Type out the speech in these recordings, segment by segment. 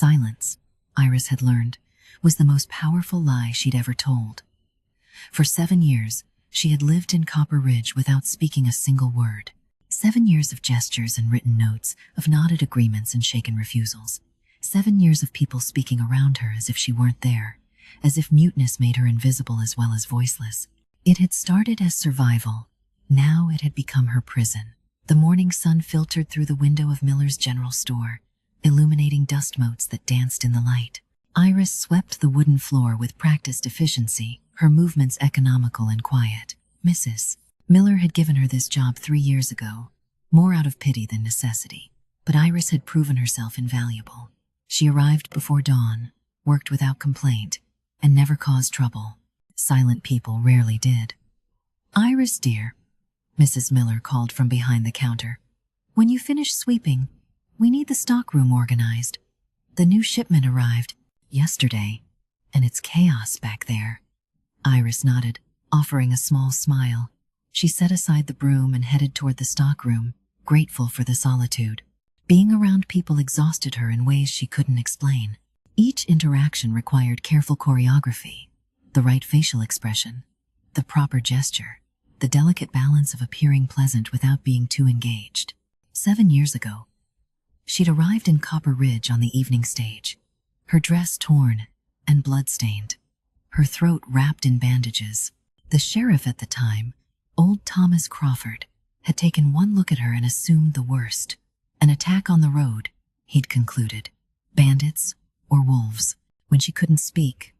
Silence, Iris had learned, was the most powerful lie she'd ever told. For 7 years, she had lived in Copper Ridge without speaking a single word. 7 years of gestures and written notes, of nodded agreements and shaken refusals. 7 years of people speaking around her as if she weren't there, as if muteness made her invisible as well as voiceless. It had started as survival. Now it had become her prison. The morning sun filtered through the window of Miller's general store, illuminating dust motes that danced in the light. Iris swept the wooden floor with practiced efficiency, her movements economical and quiet. Mrs. Miller had given her this job 3 years ago, more out of pity than necessity. But Iris had proven herself invaluable. She arrived before dawn, worked without complaint, and never caused trouble. Silent people rarely did. "Iris, dear," Mrs. Miller called from behind the counter. "When you finish sweeping, we need the stockroom organized. The new shipment arrived yesterday, and it's chaos back there." Iris nodded, offering a small smile. She set aside the broom and headed toward the stockroom, grateful for the solitude. Being around people exhausted her in ways she couldn't explain. Each interaction required careful choreography, the right facial expression, the proper gesture, the delicate balance of appearing pleasant without being too engaged. 7 years ago, she'd arrived in Copper Ridge on the evening stage, her dress torn and blood-stained, her throat wrapped in bandages. The sheriff at the time, old Thomas Crawford, had taken one look at her and assumed the worst. An attack on the road, he'd concluded. Bandits or wolves. When she couldn't speak,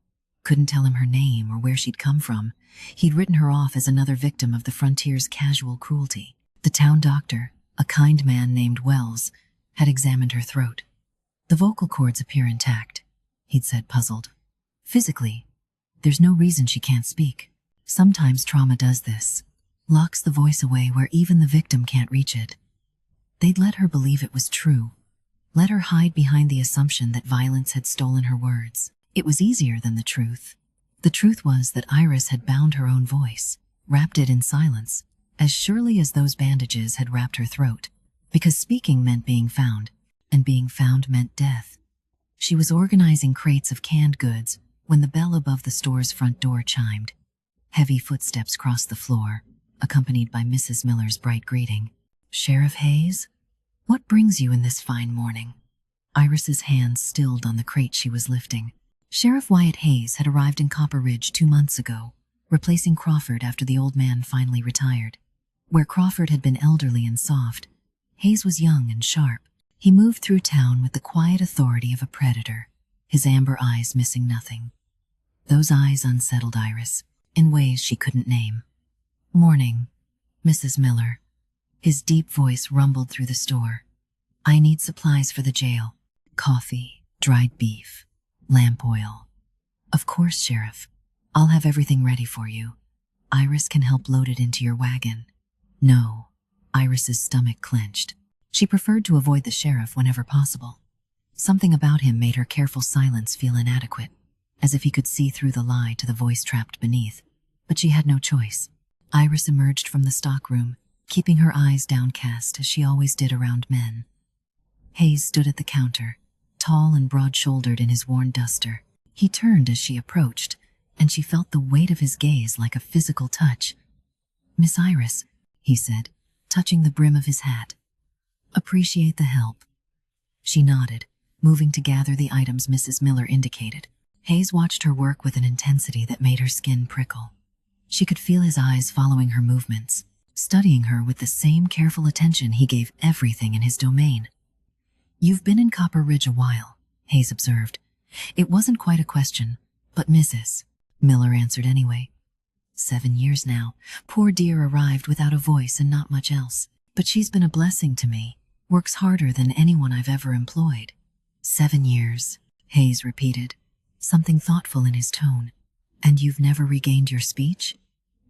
couldn't tell him her name or where she'd come from, he'd written her off as another victim of the frontier's casual cruelty. The town doctor, a kind man named Wells, had examined her throat. "The vocal cords appear intact," he'd said, puzzled. "Physically, there's no reason she can't speak. Sometimes trauma does this, locks the voice away where even the victim can't reach it." They'd let her believe it was true, let her hide behind the assumption that violence had stolen her words. It was easier than the truth. The truth was that Iris had bound her own voice, wrapped it in silence, as surely as those bandages had wrapped her throat, because speaking meant being found, and being found meant death. She was organizing crates of canned goods when the bell above the store's front door chimed. Heavy footsteps crossed the floor, accompanied by Mrs. Miller's bright greeting. "Sheriff Hayes? What brings you in this fine morning?" Iris's hands stilled on the crate she was lifting. Sheriff Wyatt Hayes had arrived in Copper Ridge 2 months ago, replacing Crawford after the old man finally retired. Where Crawford had been elderly and soft, Hayes was young and sharp. He moved through town with the quiet authority of a predator, his amber eyes missing nothing. Those eyes unsettled Iris, in ways she couldn't name. "Morning, Mrs. Miller." His deep voice rumbled through the store. "I need supplies for the jail. Coffee, dried beef, lamp oil." "Of course, Sheriff. I'll have everything ready for you. Iris can help load it into your wagon." "No." Iris's stomach clenched. She preferred to avoid the sheriff whenever possible. Something about him made her careful silence feel inadequate, as if he could see through the lie to the voice trapped beneath. But she had no choice. Iris emerged from the stockroom, keeping her eyes downcast as she always did around men. Hayes stood at the counter, tall and broad-shouldered in his worn duster. He turned as she approached, and she felt the weight of his gaze like a physical touch. "Miss Iris," he said, touching the brim of his hat. "Appreciate the help." She nodded, moving to gather the items Mrs. Miller indicated. Hayes watched her work with an intensity that made her skin prickle. She could feel his eyes following her movements, studying her with the same careful attention he gave everything in his domain. "You've been in Copper Ridge a while," Hayes observed. It wasn't quite a question, but Mrs. Miller answered anyway. 7 years now. Poor dear arrived without a voice and not much else. But she's been a blessing to me. Works harder than anyone I've ever employed." 7 years, Hayes repeated, something thoughtful in his tone. "And you've never regained your speech?"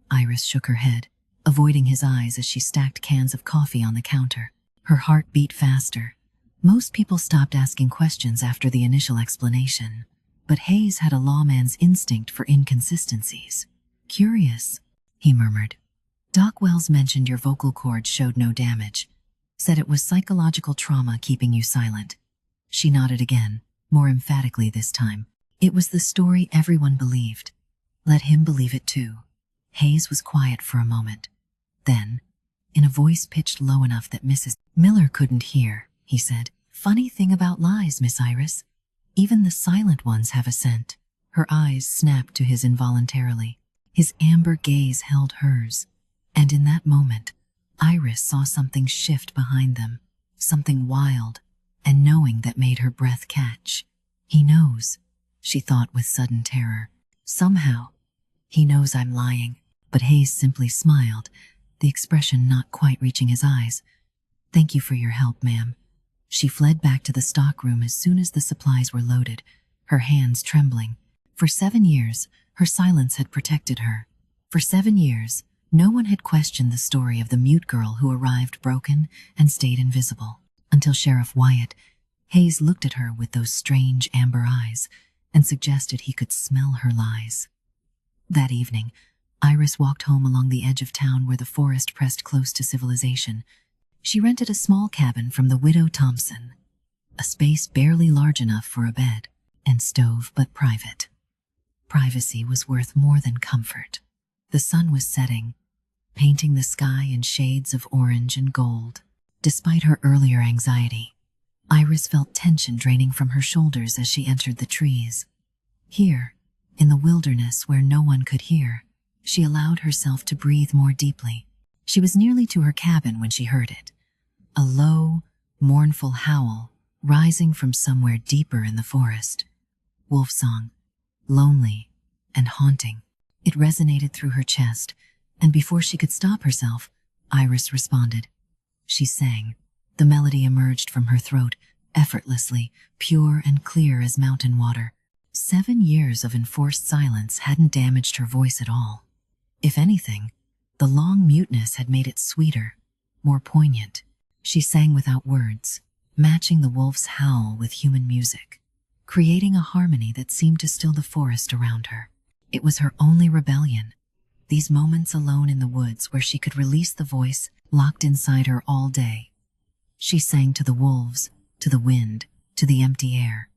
Iris shook her head, avoiding his eyes as she stacked cans of coffee on the counter. Her heart beat faster. Most people stopped asking questions after the initial explanation, but Hayes had a lawman's instinct for inconsistencies. "Curious," he murmured. "Doc Wells mentioned your vocal cords showed no damage. Said it was psychological trauma keeping you silent." She nodded again, more emphatically this time. It was the story everyone believed. Let him believe it too. Hayes was quiet for a moment. Then, in a voice pitched low enough that Mrs. Miller couldn't hear, he said, "Funny thing about lies, Miss Iris. Even the silent ones have a scent." Her eyes snapped to his involuntarily. His amber gaze held hers, and in that moment, Iris saw something shift behind them, something wild and knowing that made her breath catch. "He knows," she thought with sudden terror. "Somehow, he knows I'm lying." But Hayes simply smiled, the expression not quite reaching his eyes. "Thank you for your help, ma'am." She fled back to the stockroom as soon as the supplies were loaded, her hands trembling. For 7 years, her silence had protected her. For 7 years, no one had questioned the story of the mute girl who arrived broken and stayed invisible. Until Sheriff Wyatt Hayes looked at her with those strange amber eyes and suggested he could smell her lies. That evening, Iris walked home along the edge of town where the forest pressed close to civilization. She rented a small cabin from the widow Thompson, a space barely large enough for a bed and stove but private. Privacy was worth more than comfort. The sun was setting, painting the sky in shades of orange and gold. Despite her earlier anxiety, Iris felt tension draining from her shoulders as she entered the trees. Here, in the wilderness where no one could hear, she allowed herself to breathe more deeply. She was nearly to her cabin when she heard it. A low, mournful howl rising from somewhere deeper in the forest. Wolf song, lonely and haunting. It resonated through her chest, and before she could stop herself, Iris responded. She sang. The melody emerged from her throat, effortlessly, pure and clear as mountain water. 7 years of enforced silence hadn't damaged her voice at all. If anything, the long muteness had made it sweeter, more poignant. She sang without words, matching the wolf's howl with human music, creating a harmony that seemed to still the forest around her. It was her only rebellion, these moments alone in the woods where she could release the voice locked inside her all day. She sang to the wolves, to the wind, to the empty air.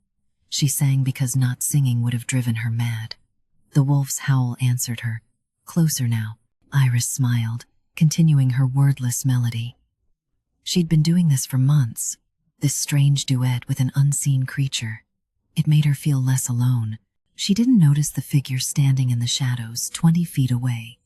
She sang because not singing would have driven her mad. The wolf's howl answered her. Closer now, Iris smiled, continuing her wordless melody. She'd been doing this for months, this strange duet with an unseen creature. It made her feel less alone. She didn't notice the figure standing in the shadows 20 feet away,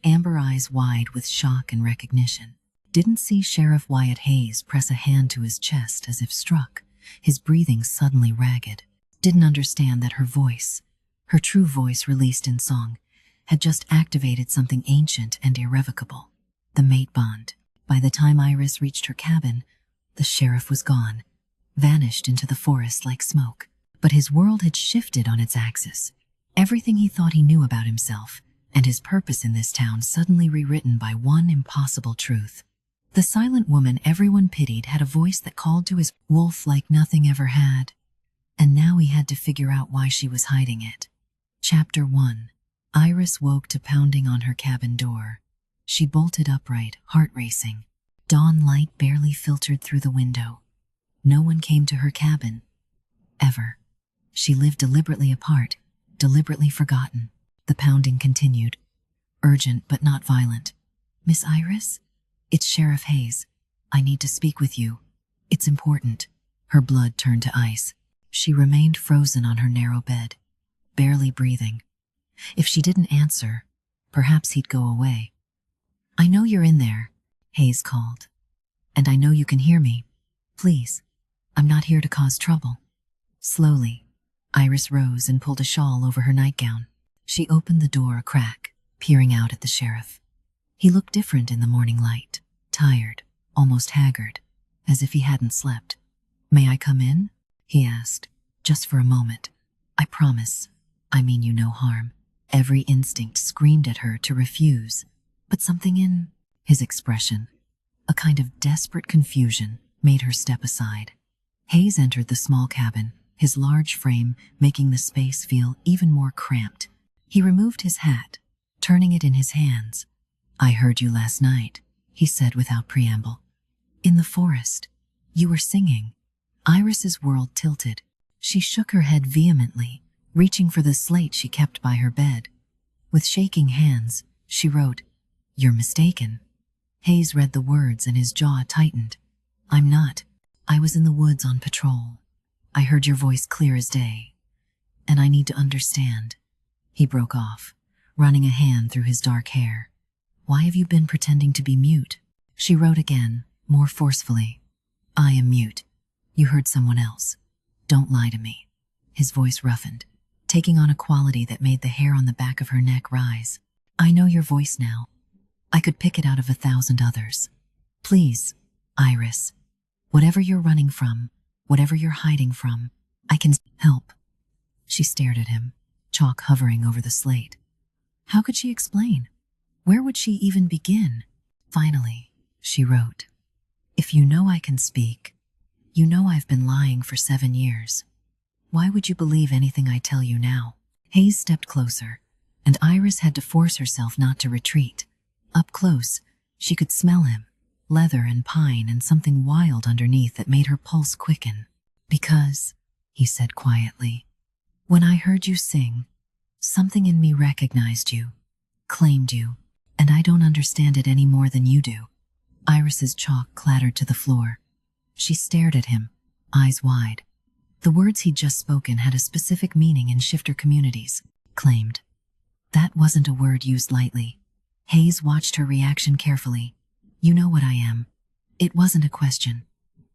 amber eyes wide with shock and recognition. Didn't see Sheriff Wyatt Hayes press a hand to his chest as if struck, his breathing suddenly ragged. Didn't understand that her voice, her true voice released in song, had just activated something ancient and irrevocable. The mate bond. By the time Iris reached her cabin, the sheriff was gone, vanished into the forest like smoke. But his world had shifted on its axis. Everything he thought he knew about himself and his purpose in this town suddenly rewritten by one impossible truth. The silent woman everyone pitied had a voice that called to his wolf like nothing ever had. And now he had to figure out why she was hiding it. Chapter 1. Iris woke to pounding on her cabin door. She bolted upright, heart racing. Dawn light barely filtered through the window. No one came to her cabin. Ever. She lived deliberately apart, deliberately forgotten. The pounding continued, urgent but not violent. "Miss Iris? It's Sheriff Hayes. I need to speak with you. It's important." Her blood turned to ice. She remained frozen on her narrow bed, barely breathing. If she didn't answer, perhaps he'd go away. "I know you're in there," Hayes called. "And I know you can hear me. Please, I'm not here to cause trouble." Slowly, Iris rose and pulled a shawl over her nightgown. She opened the door a crack, peering out at the sheriff. He looked different in the morning light, tired, almost haggard, as if he hadn't slept. "May I come in?" he asked. "Just for a moment. I promise. I mean you no harm." Every instinct screamed at her to refuse, but something in his expression, a kind of desperate confusion, made her step aside. Hayes entered the small cabin, his large frame making the space feel even more cramped. He removed his hat, turning it in his hands. "I heard you last night," he said without preamble. "In the forest. You were singing." Iris's world tilted. She shook her head vehemently, reaching for the slate she kept by her bed. With shaking hands, she wrote, "You're mistaken." Hayes read the words and his jaw tightened. "I'm not. I was in the woods on patrol. I heard your voice clear as day. And I need to understand." He broke off, running a hand through his dark hair. "Why have you been pretending to be mute?" She wrote again, more forcefully. "I am mute. You heard someone else. Don't lie to me." His voice roughened, taking on a quality that made the hair on the back of her neck rise. "I know your voice now. I could pick it out of 1,000 others. Please, Iris, whatever you're running from, whatever you're hiding from, I can help." She stared at him, chalk hovering over the slate. How could she explain? Where would she even begin? Finally, she wrote, "If you know I can speak, you know I've been lying for 7 years. Why would you believe anything I tell you now?" Hayes stepped closer, and Iris had to force herself not to retreat. Up close, she could smell him, leather and pine and something wild underneath that made her pulse quicken. "Because," he said quietly, "when I heard you sing, something in me recognized you, claimed you, and I don't understand it any more than you do." Iris's chalk clattered to the floor. She stared at him, eyes wide. The words he'd just spoken had a specific meaning in shifter communities. Claimed. That wasn't a word used lightly. Hayes watched her reaction carefully. "You know what I am." It wasn't a question.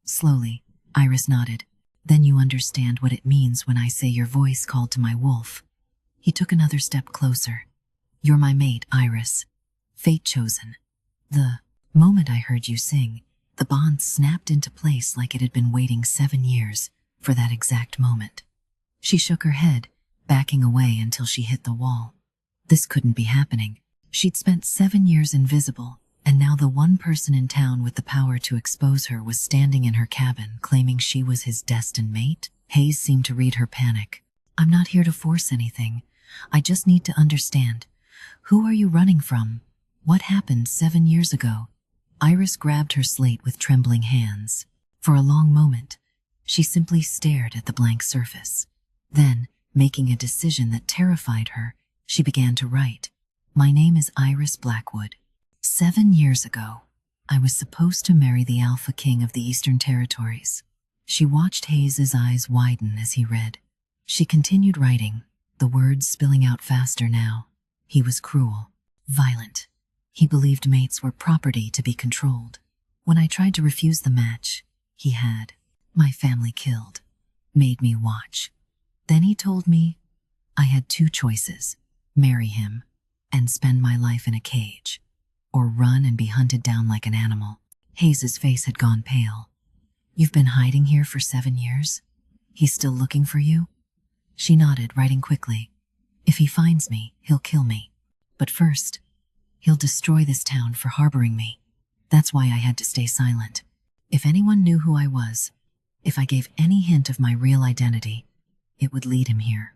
Slowly, Iris nodded. "Then you understand what it means when I say your voice called to my wolf." He took another step closer. "You're my mate, Iris. Fate chosen. The moment I heard you sing, the bond snapped into place like it had been waiting 7 years for that exact moment." She shook her head, backing away until she hit the wall. This couldn't be happening. She'd spent 7 years invisible, and now the one person in town with the power to expose her was standing in her cabin claiming she was his destined mate. Hayes seemed to read her panic. "I'm not here to force anything. I just need to understand. Who are you running from? What happened 7 years ago?" Iris grabbed her slate with trembling hands. For a long moment, she simply stared at the blank surface. Then, making a decision that terrified her, she began to write. "My name is Iris Blackwood. 7 years ago, I was supposed to marry the Alpha King of the Eastern Territories." She watched Hayes's eyes widen as he read. She continued writing, the words spilling out faster now. "He was cruel, violent. He believed mates were property to be controlled. When I tried to refuse the match, he had my family killed, made me watch. Then he told me I had 2 choices, marry him and spend my life in a cage, or run and be hunted down like an animal." Hayes's face had gone pale. "You've been hiding here for 7 years? He's still looking for you?" She nodded, writing quickly. "If he finds me, he'll kill me. But first, he'll destroy this town for harboring me. That's why I had to stay silent. If anyone knew who I was, if I gave any hint of my real identity, it would lead him here."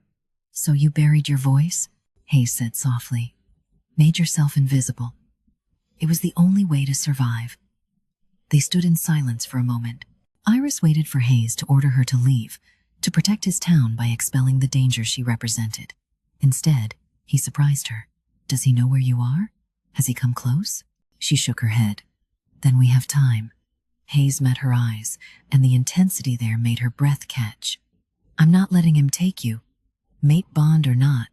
"So you buried your voice?" Hayes said softly. "Made yourself invisible. It was the only way to survive." They stood in silence for a moment. Iris waited for Hayes to order her to leave, to protect his town by expelling the danger she represented. Instead, he surprised her. "Does he know where you are? Has he come close?" She shook her head. "Then we have time." Hayes met her eyes, and the intensity there made her breath catch. "I'm not letting him take you. Mate bond or not,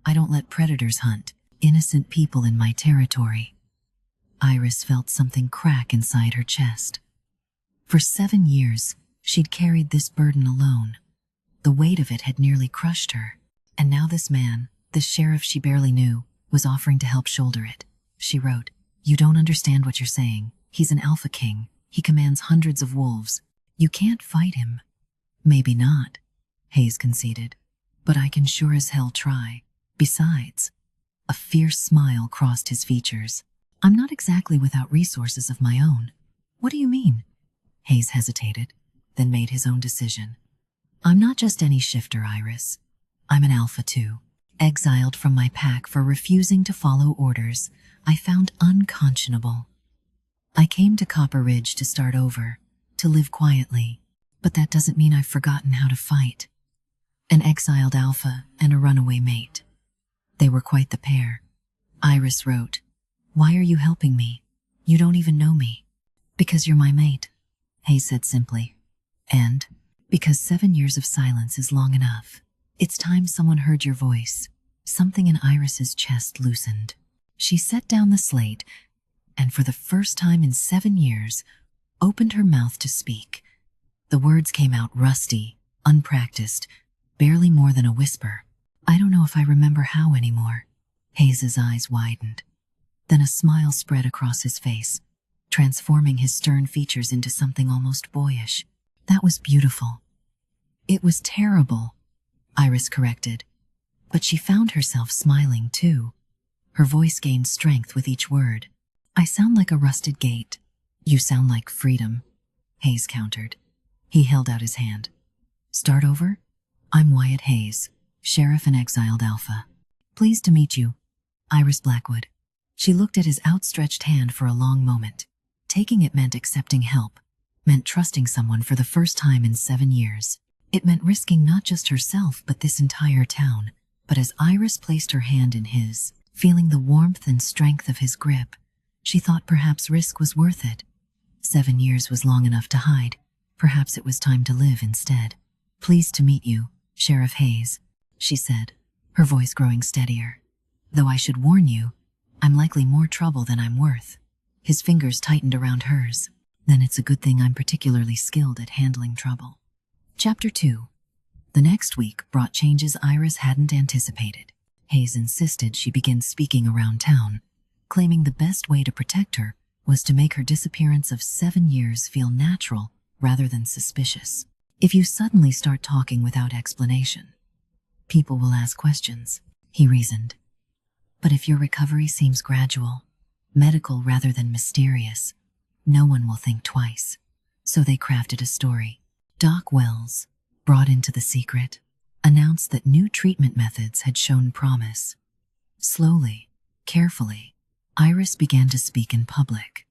I don't let predators hunt innocent people in my territory." Iris felt something crack inside her chest. For 7 years, she'd carried this burden alone. The weight of it had nearly crushed her, and now this man, this sheriff she barely knew, was offering to help shoulder it. She wrote, "You don't understand what you're saying. He's an Alpha King. He commands hundreds of wolves. You can't fight him." "Maybe not," Hayes conceded, "but I can sure as hell try. Besides," a fierce smile crossed his features, "I'm not exactly without resources of my own." "What do you mean?" Hayes hesitated, then made his own decision. "I'm not just any shifter, Iris. I'm an Alpha too. Exiled from my pack for refusing to follow orders I found unconscionable. I came to Copper Ridge to start over, to live quietly, but that doesn't mean I've forgotten how to fight." exiled alpha and a runaway mate. They were quite the pair. Iris wrote, "Why are you helping me? You don't even know me." "Because you're my mate," Hayes said simply. "And because 7 years of silence is long enough. It's time someone heard your voice." Something in Iris's chest loosened. She set down the slate and, for the first time in 7 years, opened her mouth to speak. The words came out rusty, unpracticed, barely more than a whisper. "I don't know if I remember how anymore." Hayes's eyes widened. Then a smile spread across his face, transforming his stern features into something almost boyish. "That was beautiful." "It was terrible," Iris corrected. But she found herself smiling too. Her voice gained strength with each word. "I sound like a rusted gate." "You sound like freedom," Hayes countered. He held out his hand. "Start over? I'm Wyatt Hayes, Sheriff and Exiled Alpha. Pleased to meet you, Iris Blackwood." She looked at his outstretched hand for a long moment. Taking it meant accepting help, meant trusting someone for the first time in 7 years. It meant risking not just herself but this entire town. But as Iris placed her hand in his, feeling the warmth and strength of his grip, she thought perhaps risk was worth it. 7 years was long enough to hide. Perhaps it was time to live instead. "Pleased to meet you, Sheriff Hayes," she said, her voice growing steadier. "Though I should warn you, I'm likely more trouble than I'm worth." His fingers tightened around hers. "Then it's a good thing I'm particularly skilled at handling trouble." Chapter 2. The next week brought changes Iris hadn't anticipated. Hayes insisted she begin speaking around town, claiming the best way to protect her was to make her disappearance of 7 years feel natural rather than suspicious. "If you suddenly start talking without explanation, people will ask questions," he reasoned. "But if your recovery seems gradual, medical rather than mysterious, no one will think twice." So they crafted a story. Doc Wells, brought into the secret, announced that new treatment methods had shown promise. Slowly, carefully, Iris began to speak in public.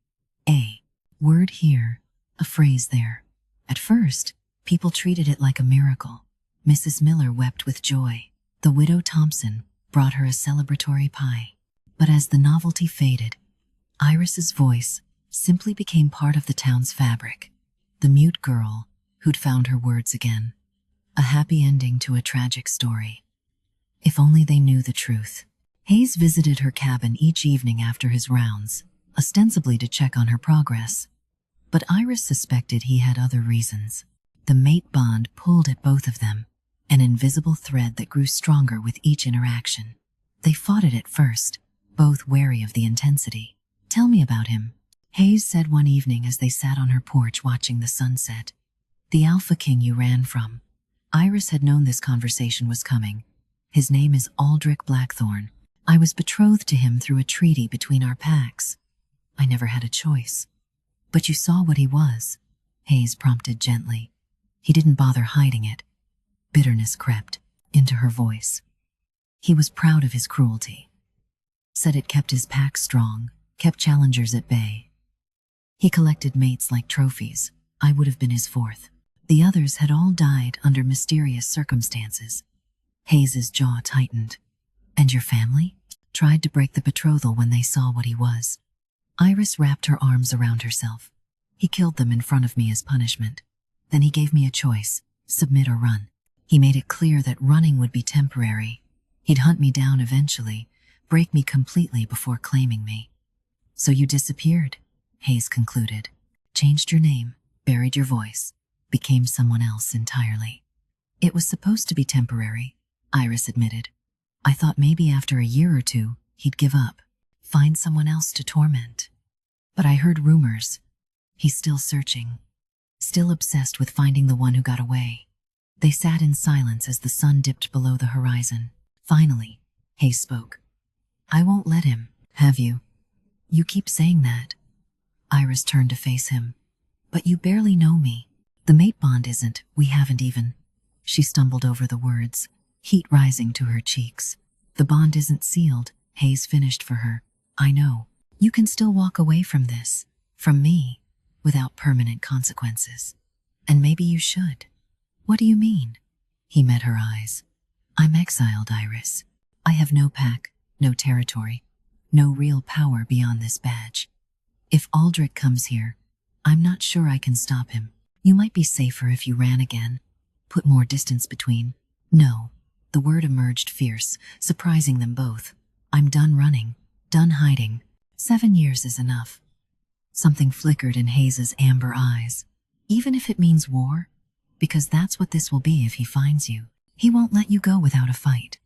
A word here, a phrase there. At first, people treated it like a miracle. Mrs. Miller wept with joy. The widow Thompson brought her a celebratory pie. But as the novelty faded, Iris's voice simply became part of the town's fabric. The mute girl who'd found her words again. A happy ending to a tragic story. If only they knew the truth. Hayes visited her cabin each evening after his rounds, ostensibly to check on her progress. But Iris suspected he had other reasons. The mate bond pulled at both of them, an invisible thread that grew stronger with each interaction. They fought it at first, both wary of the intensity. "Tell me about him," Hayes said one evening as they sat on her porch watching the sunset. "The Alpha King you ran from." Iris had known this conversation was coming. "His name is Aldrich Blackthorne. I was betrothed to him through a treaty between our packs. I never had a choice." "But you saw what he was," Hayes prompted gently. He didn't bother hiding it. Bitterness crept into her voice. He was proud of his cruelty. Said it kept his pack strong, kept challengers at bay. He collected mates like trophies. I would have been his fourth. The others had all died under mysterious circumstances. Hayes's jaw tightened. "And your family?" "Tried to break the betrothal when they saw what he was." Iris wrapped her arms around herself. "He killed them in front of me as punishment. Then he gave me a choice, submit or run. He made it clear that running would be temporary. He'd hunt me down eventually, break me completely before claiming me." "So you disappeared," Hayes concluded. "Changed your name, buried your voice, became someone else entirely." "It was supposed to be temporary," Iris admitted. "I thought maybe after a year or two, he'd give up, find someone else to torment. But I heard rumors. He's still searching, still obsessed with finding the one who got away." They sat in silence as the sun dipped below the horizon. Finally, Hayes spoke. "I won't let him, have you?" "You keep saying that." Iris turned to face him. "But you barely know me. The mate bond isn't, we haven't even." She stumbled over the words, heat rising to her cheeks. "The bond isn't sealed," Hayes finished for her. "I know. You can still walk away from this, from me, without permanent consequences. And maybe you should." "What do you mean?" He met her eyes. I'm exiled, Iris. I have no pack, no territory, no real power beyond this badge. If Aldrich comes here, I'm not sure I can stop him. You might be safer if you ran again. Put more distance between. No. The word emerged fierce, surprising them both. I'm done running, done hiding. 7 years is enough. Something flickered in Hayes's amber eyes. Even if it means war? Because that's what this will be if he finds you. He won't let you go without a fight.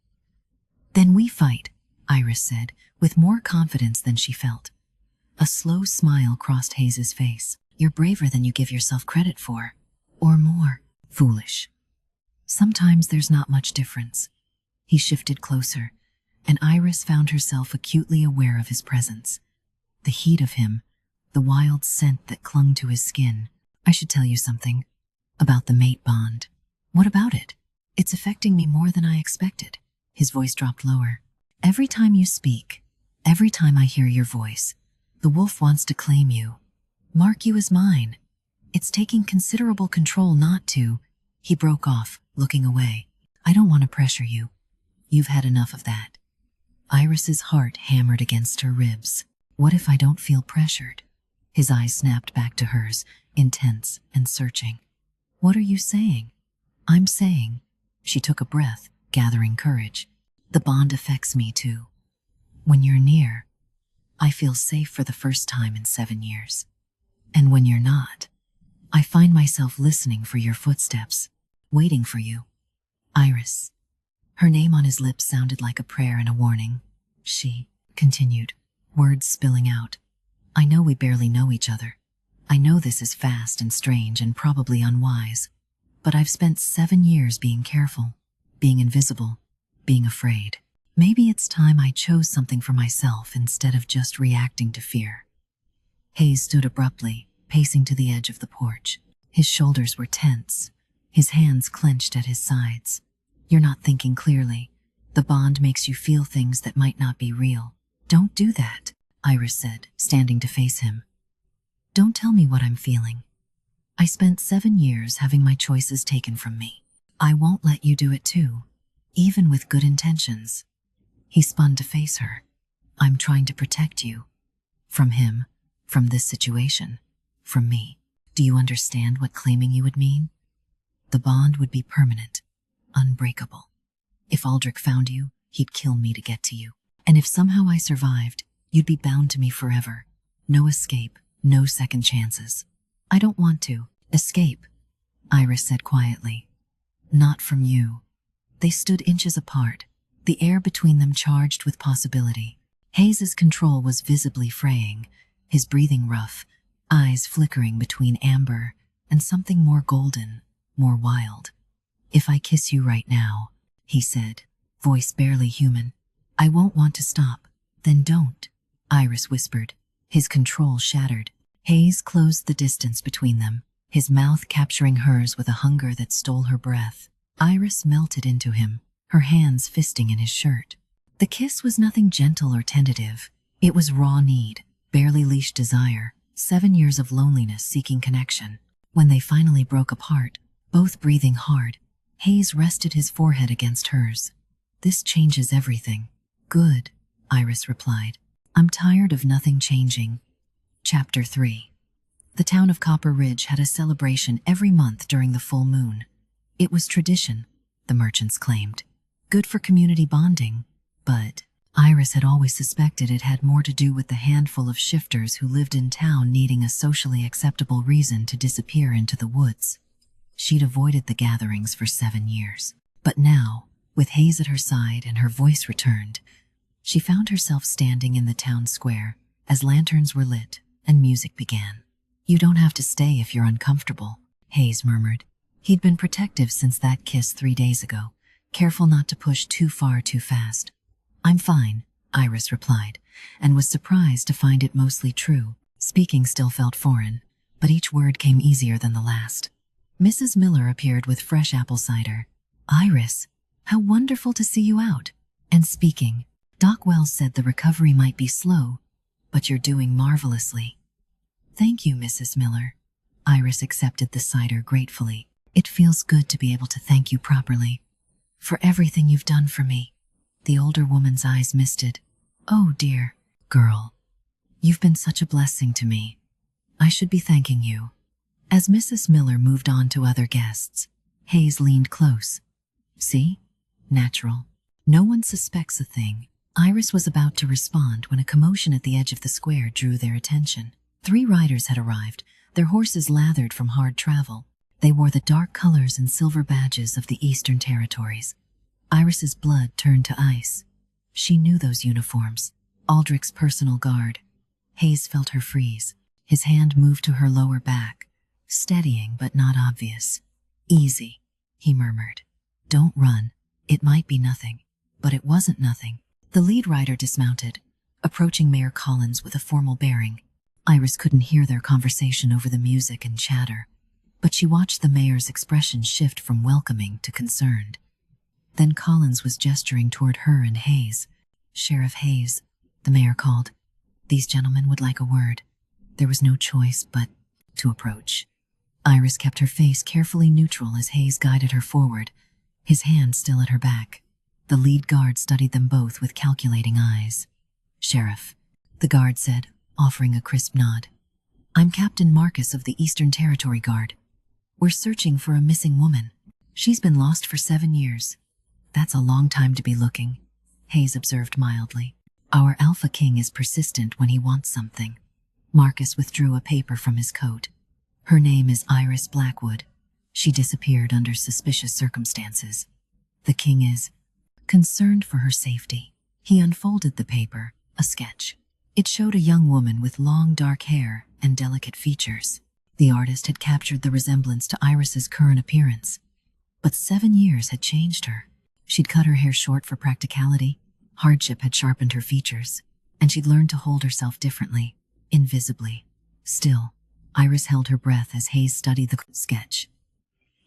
Then we fight, Iris said, with more confidence than she felt. A slow smile crossed Hayes's face. You're braver than you give yourself credit for. Or more. Foolish. Sometimes there's not much difference. He shifted closer, and Iris found herself acutely aware of his presence. The heat of him, the wild scent that clung to his skin. I should tell you something. About the mate bond. What about it? It's affecting me more than I expected. His voice dropped lower. Every time you speak, every time I hear your voice, the wolf wants to claim you. Mark you as mine. It's taking considerable control not to. He broke off, looking away. I don't want to pressure you. You've had enough of that. Iris's heart hammered against her ribs. What if I don't feel pressured? His eyes snapped back to hers, intense and searching. What are you saying? I'm saying. She took a breath, gathering courage. The bond affects me too. When you're near, I feel safe for the first time in 7 years. And when you're not, I find myself listening for your footsteps, waiting for you. Iris. Her name on his lips sounded like a prayer and a warning. She continued, words spilling out. I know we barely know each other. I know this is fast and strange and probably unwise, but I've spent 7 years being careful, being invisible, being afraid. Maybe it's time I chose something for myself instead of just reacting to fear. Hayes stood abruptly, pacing to the edge of the porch. His shoulders were tense, his hands clenched at his sides. You're not thinking clearly. The bond makes you feel things that might not be real. Don't do that, Iris said, standing to face him. Don't tell me what I'm feeling. I spent 7 years having my choices taken from me. I won't let you do it too, even with good intentions. He spun to face her. I'm trying to protect you. From him, from this situation, from me. Do you understand what claiming you would mean? The bond would be permanent, unbreakable. If Aldrich found you, he'd kill me to get to you. And if somehow I survived, you'd be bound to me forever. No escape, no second chances. I don't want to escape, Iris said quietly. Not from you. They stood inches apart, the air between them charged with possibility. Hayes's control was visibly fraying, his breathing rough, eyes flickering between amber and something more golden, more wild. If I kiss you right now, he said, voice barely human, I won't want to stop. Then don't, Iris whispered. His control shattered. Hayes closed the distance between them, his mouth capturing hers with a hunger that stole her breath. Iris melted into him, her hands fisting in his shirt. The kiss was nothing gentle or tentative. It was raw need, barely leashed desire, 7 years of loneliness seeking connection. When they finally broke apart, both breathing hard, Hayes rested his forehead against hers. This changes everything. Good, Iris replied. I'm tired of nothing changing. Chapter 3. The town of Copper Ridge had a celebration every month during the full moon. It was tradition, the merchants claimed. Good for community bonding, but Iris had always suspected it had more to do with the handful of shifters who lived in town needing a socially acceptable reason to disappear into the woods. She'd avoided the gatherings for 7 years, but now, with Hayes at her side and her voice returned, she found herself standing in the town square as lanterns were lit and music began. You don't have to stay if you're uncomfortable, Hayes murmured. He'd been protective since that kiss 3 days ago, careful not to push too far too fast. I'm fine, Iris replied, and was surprised to find it mostly true. Speaking still felt foreign, but each word came easier than the last. Mrs. Miller appeared with fresh apple cider. Iris, how wonderful to see you out. And speaking, Doc Wells said the recovery might be slow, but you're doing marvelously. Thank you, Mrs. Miller. Iris accepted the cider gratefully. It feels good to be able to thank you properly. For everything you've done for me. The older woman's eyes misted. Oh dear, girl. You've been such a blessing to me. I should be thanking you. As Mrs. Miller moved on to other guests, Hayes leaned close. See? Natural. No one suspects a thing. Iris was about to respond when a commotion at the edge of the square drew their attention. 3 riders had arrived, their horses lathered from hard travel. They wore the dark colors and silver badges of the Eastern Territories. Iris's blood turned to ice. She knew those uniforms. Aldrich's personal guard. Hayes felt her freeze. His hand moved to her lower back, steadying but not obvious. Easy, he murmured. Don't run. It might be nothing. But it wasn't nothing. The lead rider dismounted, approaching Mayor Collins with a formal bearing. Iris couldn't hear their conversation over the music and chatter, but she watched the mayor's expression shift from welcoming to concerned. Then Collins was gesturing toward her and Hayes. Sheriff Hayes, the mayor called. These gentlemen would like a word. There was no choice but to approach. Iris kept her face carefully neutral as Hayes guided her forward, his hand still at her back. The lead guard studied them both with calculating eyes. Sheriff, the guard said, offering a crisp nod. I'm Captain Marcus of the Eastern Territory Guard. We're searching for a missing woman. She's been lost for 7 years. That's a long time to be looking, Hayes observed mildly. Our Alpha King is persistent when he wants something. Marcus withdrew a paper from his coat. Her name is Iris Blackwood. She disappeared under suspicious circumstances. The king is concerned for her safety. He unfolded the paper, a sketch. It showed a young woman with long dark hair and delicate features. The artist had captured the resemblance to Iris's current appearance. But 7 years had changed her. She'd cut her hair short for practicality, hardship had sharpened her features, and she'd learned to hold herself differently, invisibly. Still, Iris held her breath as Hayes studied the sketch.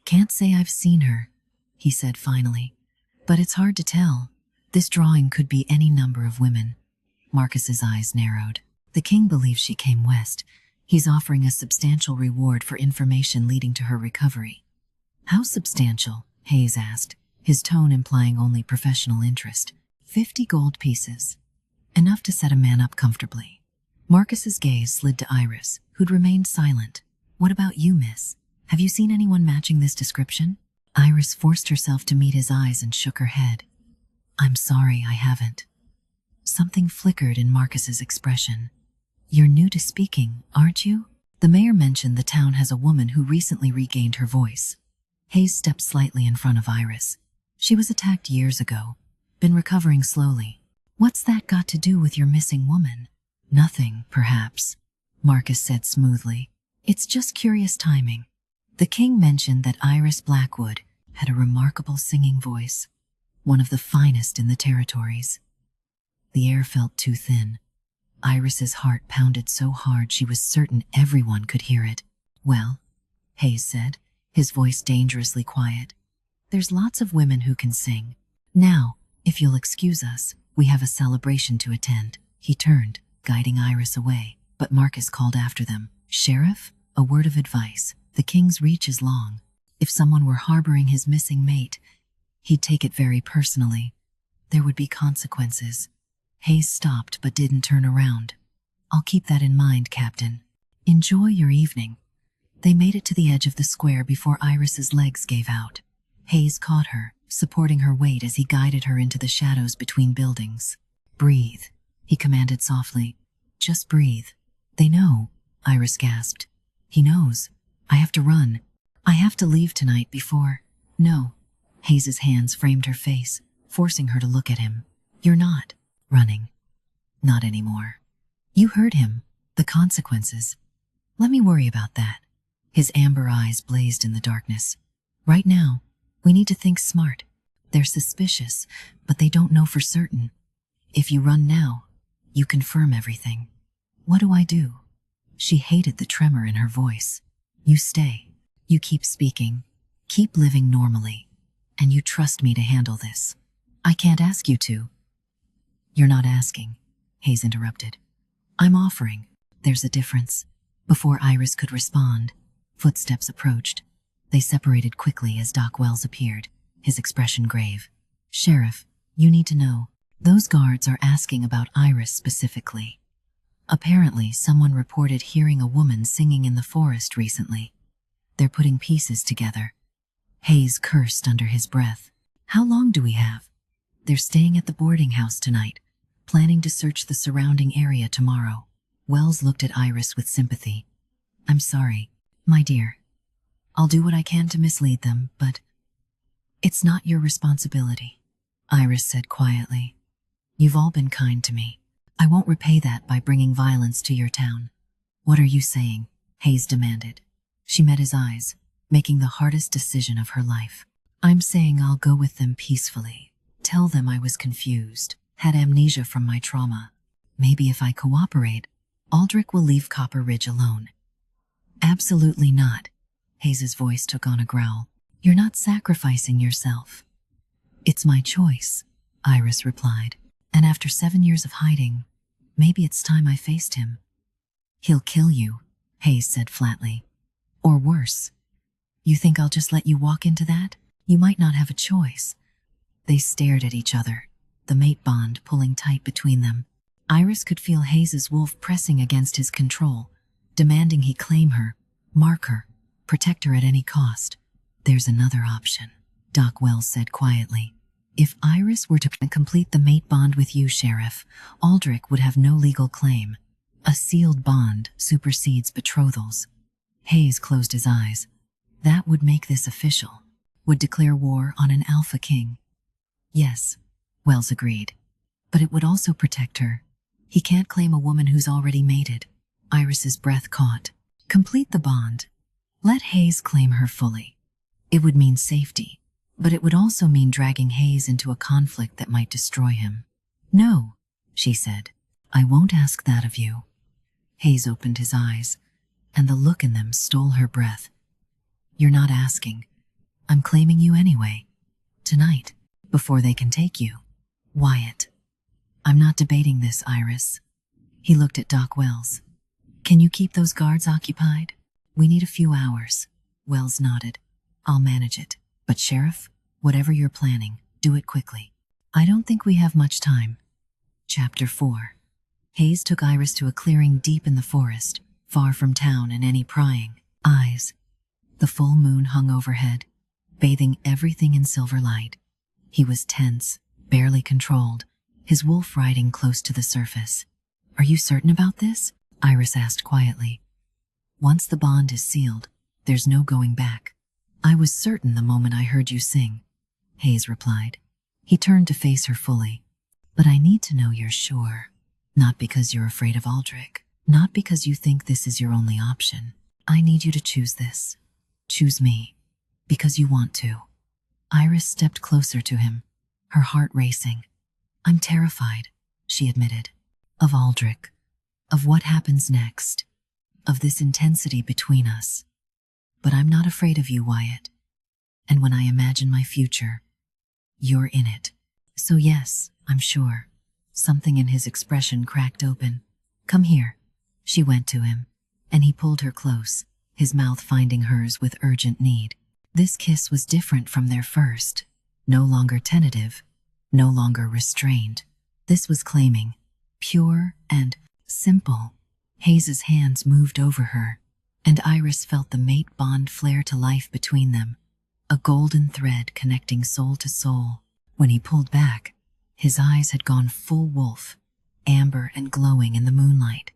Can't say I've seen her, he said finally. But it's hard to tell. This drawing could be any number of women. Marcus's eyes narrowed. The king believes she came west. He's offering a substantial reward for information leading to her recovery. How substantial? Hayes asked, his tone implying only professional interest. 50 gold pieces. Enough to set a man up comfortably. Marcus's gaze slid to Iris, who'd remained silent. What about you, miss? Have you seen anyone matching this description? Iris forced herself to meet his eyes and shook her head. I'm sorry, I haven't. Something flickered in Marcus's expression. You're new to speaking, aren't you? The mayor mentioned the town has a woman who recently regained her voice. Hayes stepped slightly in front of Iris. She was attacked years ago. Been recovering slowly. What's that got to do with your missing woman? Nothing, perhaps, Marcus said smoothly. It's just curious timing. The king mentioned that Iris Blackwood had a remarkable singing voice, one of the finest in the territories. The air felt too thin. Iris's heart pounded so hard she was certain everyone could hear it. Well, Hayes said, his voice dangerously quiet. There's lots of women who can sing. Now, if you'll excuse us, we have a celebration to attend. He turned, guiding Iris away, but Marcus called after them. Sheriff, a word of advice. The king's reach is long. If someone were harboring his missing mate, he'd take it very personally. There would be consequences. Hayes stopped but didn't turn around. I'll keep that in mind, Captain. Enjoy your evening. They made it to the edge of the square before Iris's legs gave out. Hayes caught her, supporting her weight as he guided her into the shadows between buildings. Breathe, he commanded softly. Just breathe. They know, Iris gasped. He knows. I have to run. I have to leave tonight before... No. Hayes's hands framed her face, forcing her to look at him. You're not running. Not anymore. You heard him. The consequences. Let me worry about that. His amber eyes blazed in the darkness. Right now, we need to think smart. They're suspicious, but they don't know for certain. If you run now, you confirm everything. What do I do? She hated the tremor in her voice. You stay. You keep speaking. Keep living normally. And you trust me to handle this. I can't ask you to. You're not asking, Hayes interrupted. I'm offering. There's a difference. Before Iris could respond, footsteps approached. They separated quickly as Doc Wells appeared, his expression grave. "Sheriff, you need to know. Those guards are asking about Iris specifically. Apparently, someone reported hearing a woman singing in the forest recently. They're putting pieces together." Hayes cursed under his breath. "How long do we have?" "They're staying at the boarding house tonight, planning to search the surrounding area tomorrow." Wells looked at Iris with sympathy. "I'm sorry, my dear. I'll do what I can to mislead them, but it's not your responsibility," Iris said quietly. "You've all been kind to me. I won't repay that by bringing violence to your town." "What are you saying?" Hayes demanded. She met his eyes, making the hardest decision of her life. "I'm saying I'll go with them peacefully. Tell them I was confused, had amnesia from my trauma. Maybe if I cooperate, Aldrich will leave Copper Ridge alone." "Absolutely not." Hayes's voice took on a growl. "You're not sacrificing yourself." "It's my choice," Iris replied. "And after 7 years of hiding, maybe it's time I faced him." "He'll kill you," Hayes said flatly. "Or worse. You think I'll just let you walk into that? You might not have a choice." They stared at each other, the mate bond pulling tight between them. Iris could feel Hayes's wolf pressing against his control, demanding he claim her, mark her, protect her at any cost. "There's another option," Doc Wells said quietly. "If Iris were to complete the mate bond with you, Sheriff, Aldrich would have no legal claim. A sealed bond supersedes betrothals." Hayes closed his eyes. "That would make this official. Would declare war on an Alpha King." "Yes," Wells agreed. "But it would also protect her. He can't claim a woman who's already mated." Iris's breath caught. "Complete the bond. Let Hayes claim her fully. It would mean safety, but it would also mean dragging Hayes into a conflict that might destroy him." "No," she said. "I won't ask that of you." Hayes opened his eyes, and the look in them stole her breath. "You're not asking. I'm claiming you anyway. Tonight, before they can take you." "Wyatt." "I'm not debating this, Iris." He looked at Doc Wells. "Can you keep those guards occupied? We need a few hours." Wells nodded. "I'll manage it. But Sheriff, whatever you're planning, do it quickly. I don't think we have much time." Chapter 4. Hayes took Iris to a clearing deep in the forest, far from town and any prying eyes. The full moon hung overhead, bathing everything in silver light. He was tense, barely controlled, his wolf riding close to the surface. "Are you certain about this?" Iris asked quietly. "Once the bond is sealed, there's no going back." "I was certain the moment I heard you sing," Hayes replied. He turned to face her fully. "But I need to know you're sure. Not because you're afraid of Aldrich. Not because you think this is your only option. I need you to choose this. Choose me. Because you want to." Iris stepped closer to him, her heart racing. "I'm terrified," she admitted. "Of Aldrich. Of what happens next. Of this intensity between us. But I'm not afraid of you, Wyatt. And when I imagine my future, you're in it. So yes, I'm sure." Something in his expression cracked open. "Come here." She went to him, and he pulled her close, his mouth finding hers with urgent need. This kiss was different from their first. No longer tentative, no longer restrained. This was claiming, pure and simple. Hayes's hands moved over her, and Iris felt the mate bond flare to life between them, a golden thread connecting soul to soul. When he pulled back, his eyes had gone full wolf, amber and glowing in the moonlight.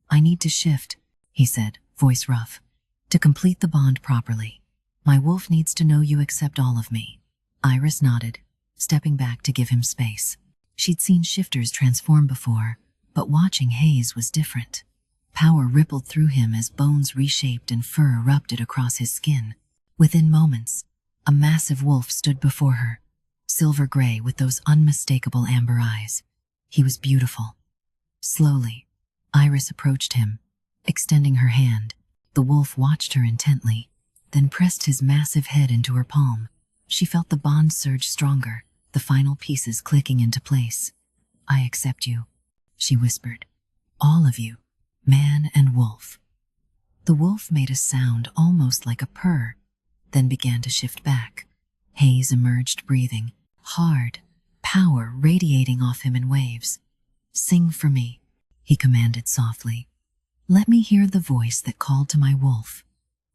"I need to shift," he said, voice rough. "To complete the bond properly, my wolf needs to know you accept all of me." Iris nodded, stepping back to give him space. She'd seen shifters transform before, but watching Hayes was different. Power rippled through him as bones reshaped and fur erupted across his skin. Within moments, a massive wolf stood before her, silver gray with those unmistakable amber eyes. He was beautiful. Slowly, Iris approached him, extending her hand. The wolf watched her intently, then pressed his massive head into her palm. She felt the bond surge stronger, the final pieces clicking into place. "I accept you," she whispered. "All of you, man and wolf." The wolf made a sound almost like a purr, then began to shift back. Hayes emerged breathing, hard, power radiating off him in waves. "Sing for me," he commanded softly. "Let me hear the voice that called to my wolf."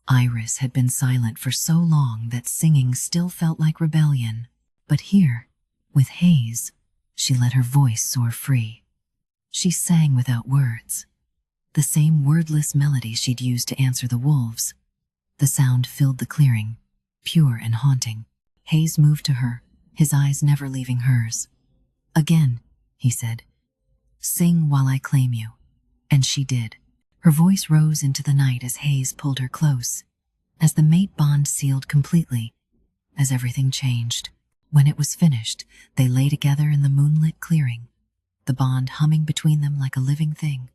Iris had been silent for so long that singing still felt like rebellion. But here, with Hayes, she let her voice soar free. She sang without words, the same wordless melody she'd used to answer the wolves. The sound filled the clearing, pure and haunting. Hayes moved to her, his eyes never leaving hers. "Again," he said, "sing while I claim you." And she did. Her voice rose into the night as Hayes pulled her close, as the mate bond sealed completely, as everything changed. When it was finished, they lay together in the moonlit clearing, the bond humming between them like a living thing.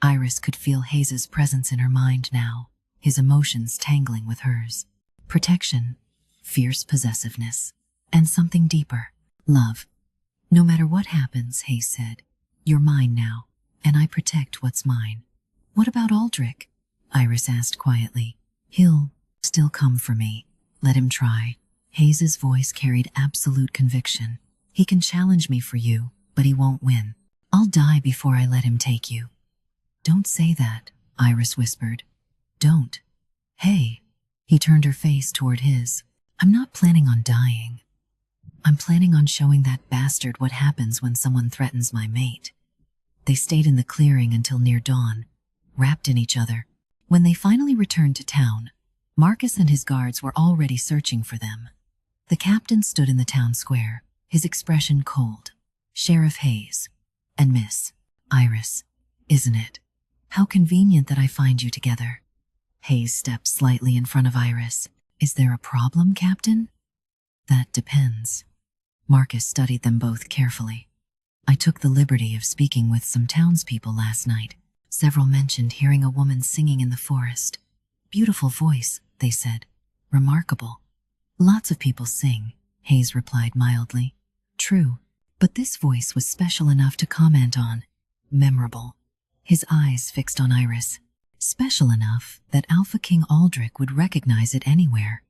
Iris could feel Hayes's presence in her mind now, his emotions tangling with hers. Protection, fierce possessiveness, and something deeper, love. "No matter what happens," Hayes said, "you're mine now, and I protect what's mine." "What about Aldrich?" Iris asked quietly. "He'll still come for me. Let him try." Hayes's voice carried absolute conviction. "He can challenge me for you, but he won't win. I'll die before I let him take you." "Don't say that," Iris whispered. "Don't." "Hey." He turned her face toward his. "I'm not planning on dying. I'm planning on showing that bastard what happens when someone threatens my mate." They stayed in the clearing until near dawn, wrapped in each other. When they finally returned to town, Marcus and his guards were already searching for them. The captain stood in the town square, his expression cold. "Sheriff Hayes and Miss Iris, isn't it? How convenient that I find you together." Hayes stepped slightly in front of Iris. "Is there a problem, Captain?" "That depends." Marcus studied them both carefully. "I took the liberty of speaking with some townspeople last night. Several mentioned hearing a woman singing in the forest. Beautiful voice, they said. Remarkable." "Lots of people sing," Hayes replied mildly. "True, but this voice was special enough to comment on. Memorable." His eyes fixed on Iris. "Special enough that Alpha King Aldrich would recognize it anywhere."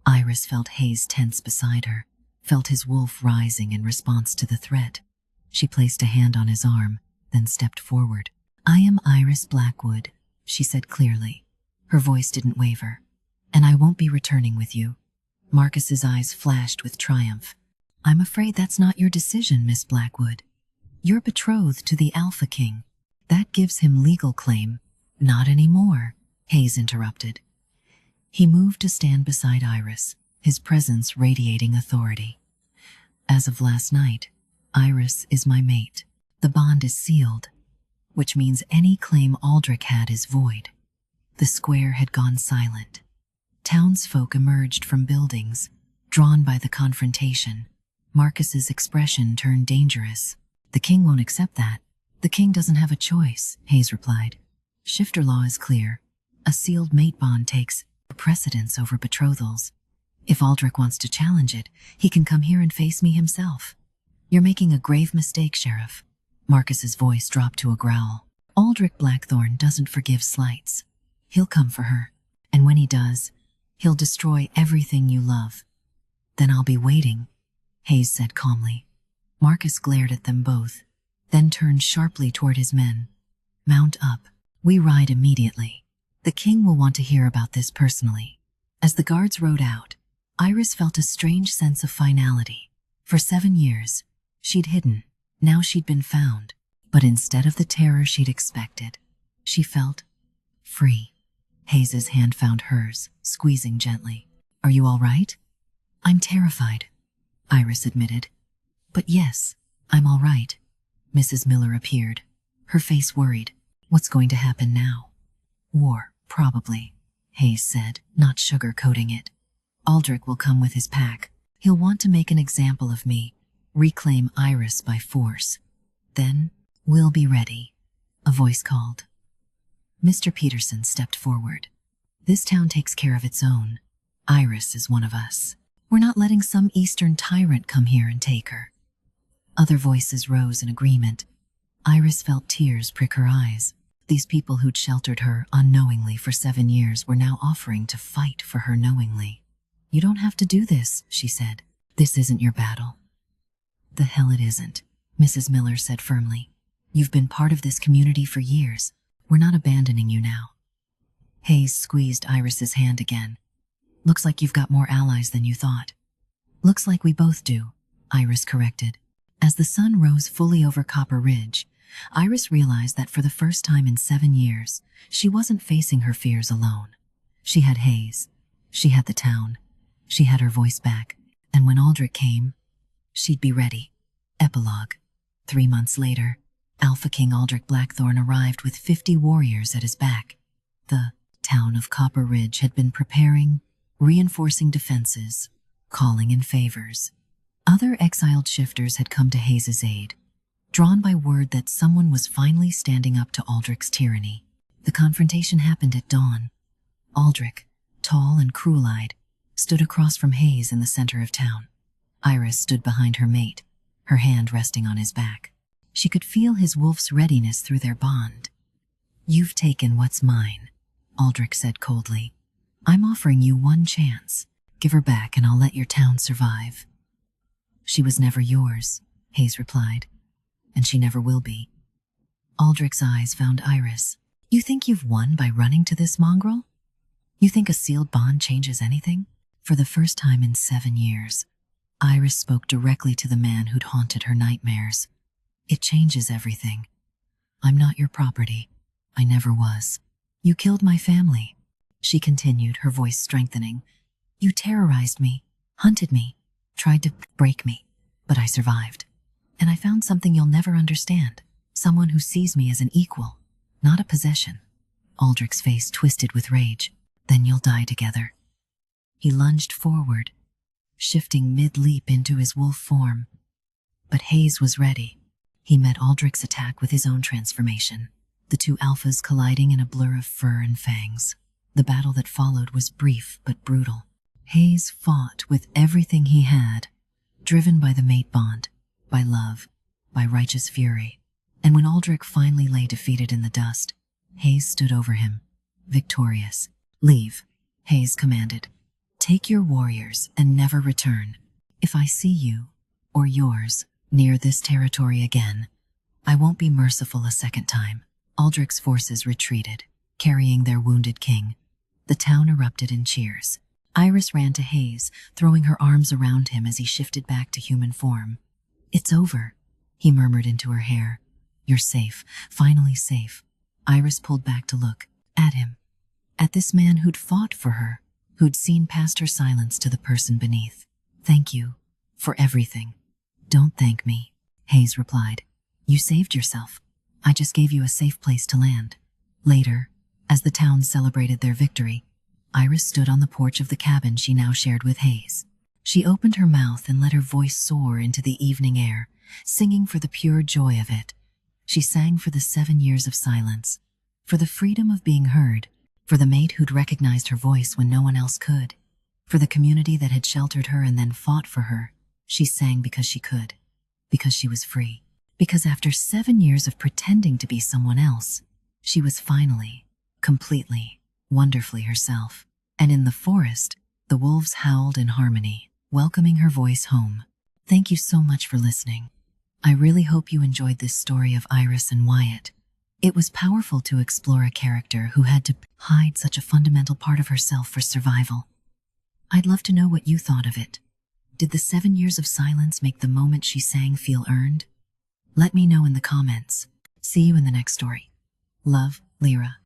Iris felt Hayes tense beside her, felt his wolf rising in response to the threat. She placed a hand on his arm, then stepped forward. "I am Iris Blackwood," she said clearly. Her voice didn't waver. "And I won't be returning with you." Marcus's eyes flashed with triumph. "I'm afraid that's not your decision, Miss Blackwood. You're betrothed to the Alpha King. That gives him legal claim." "Not anymore," Hayes interrupted. He moved to stand beside Iris, his presence radiating authority. "As of last night, Iris is my mate. The bond is sealed, which means any claim Aldrich had is void." The square had gone silent. Townsfolk emerged from buildings, drawn by the confrontation. Marcus's expression turned dangerous. "The king won't accept that." "The king doesn't have a choice," Hayes replied. "Shifter law is clear. A sealed mate bond takes precedence over betrothals. If Aldrich wants to challenge it, he can come here and face me himself." "You're making a grave mistake, Sheriff." Marcus's voice dropped to a growl. "Aldrich Blackthorn doesn't forgive slights. He'll come for her, and when he does, he'll destroy everything you love." "Then I'll be waiting," Hayes said calmly. Marcus glared at them both, then turned sharply toward his men. "Mount up. We ride immediately. The king will want to hear about this personally." As the guards rode out, Iris felt a strange sense of finality. For 7 years, she'd hidden. Now she'd been found. But instead of the terror she'd expected, she felt free. Hayes's hand found hers, squeezing gently. "Are you all right?" "I'm terrified," Iris admitted. "But yes, I'm all right." Mrs. Miller appeared, her face worried. "What's going to happen now?" "War, probably," Hayes said, not sugarcoating it. "Aldrich will come with his pack. He'll want to make an example of me, reclaim Iris by force. Then, we'll be ready." A voice called. Mr. Peterson stepped forward. "This town takes care of its own. Iris is one of us. We're not letting some eastern tyrant come here and take her." Other voices rose in agreement. Iris felt tears prick her eyes. These people who'd sheltered her unknowingly for 7 years were now offering to fight for her knowingly. You don't have to do this, she said. This isn't your battle. The hell it isn't, Mrs. Miller said firmly. You've been part of this community for years. We're not abandoning you now. Hayes squeezed Iris's hand again. Looks like you've got more allies than you thought. Looks like we both do, Iris corrected. As the sun rose fully over Copper Ridge, Iris realized that for the first time in 7 years, she wasn't facing her fears alone. She had Hayes. She had the town. She had her voice back. And when Aldrich came, she'd be ready. Epilogue. 3 months later, Alpha King Aldrich Blackthorn arrived with 50 warriors at his back. The town of Copper Ridge had been preparing, reinforcing defenses, calling in favors. Other exiled shifters had come to Hayes's aid, drawn by word that someone was finally standing up to Aldrich's tyranny. The confrontation happened at dawn. Aldrich, tall and cruel-eyed, stood across from Hayes in the center of town. Iris stood behind her mate, her hand resting on his back. She could feel his wolf's readiness through their bond. You've taken what's mine, Aldrich said coldly. I'm offering you one chance. Give her back and I'll let your town survive. She was never yours, Hayes replied, and she never will be. Aldrich's eyes found Iris. You think you've won by running to this mongrel? You think a sealed bond changes anything? For the first time in 7 years, Iris spoke directly to the man who'd haunted her nightmares. It changes everything. I'm not your property. I never was. You killed my family, she continued, her voice strengthening. You terrorized me, hunted me, tried to break me, but I survived. And I found something you'll never understand. Someone who sees me as an equal, not a possession. Aldrich's face twisted with rage. Then you'll die together. He lunged forward, shifting mid-leap into his wolf form. But Hayes was ready. He met Aldrich's attack with his own transformation, the two alphas colliding in a blur of fur and fangs. The battle that followed was brief but brutal. Hayes fought with everything he had, driven by the mate bond, by love, by righteous fury. And when Aldrich finally lay defeated in the dust, Hayes stood over him, victorious. Leave, Hayes commanded. Take your warriors and never return. If I see you, or yours, near this territory again, I won't be merciful a second time. Aldrich's forces retreated, carrying their wounded king. The town erupted in cheers. Iris ran to Hayes, throwing her arms around him as he shifted back to human form. It's over, he murmured into her hair. You're safe, finally safe. Iris pulled back to look at him, at this man who'd fought for her, who'd seen past her silence to the person beneath. Thank you for everything. Don't thank me, Hayes replied. You saved yourself. I just gave you a safe place to land. Later, as the town celebrated their victory, Iris stood on the porch of the cabin she now shared with Hayes. She opened her mouth and let her voice soar into the evening air, singing for the pure joy of it. She sang for the 7 years of silence, for the freedom of being heard, for the mate who'd recognized her voice when no one else could, for the community that had sheltered her and then fought for her. She sang because she could, because she was free, because after 7 years of pretending to be someone else, she was finally, completely, wonderfully herself. And in the forest, the wolves howled in harmony, welcoming her voice home. Thank you so much for listening. I really hope you enjoyed this story of Iris and Wyatt. It was powerful to explore a character who had to hide such a fundamental part of herself for survival. I'd love to know what you thought of it. Did the 7 years of silence make the moment she sang feel earned? Let me know in the comments. See you in the next story. Love, Lyra.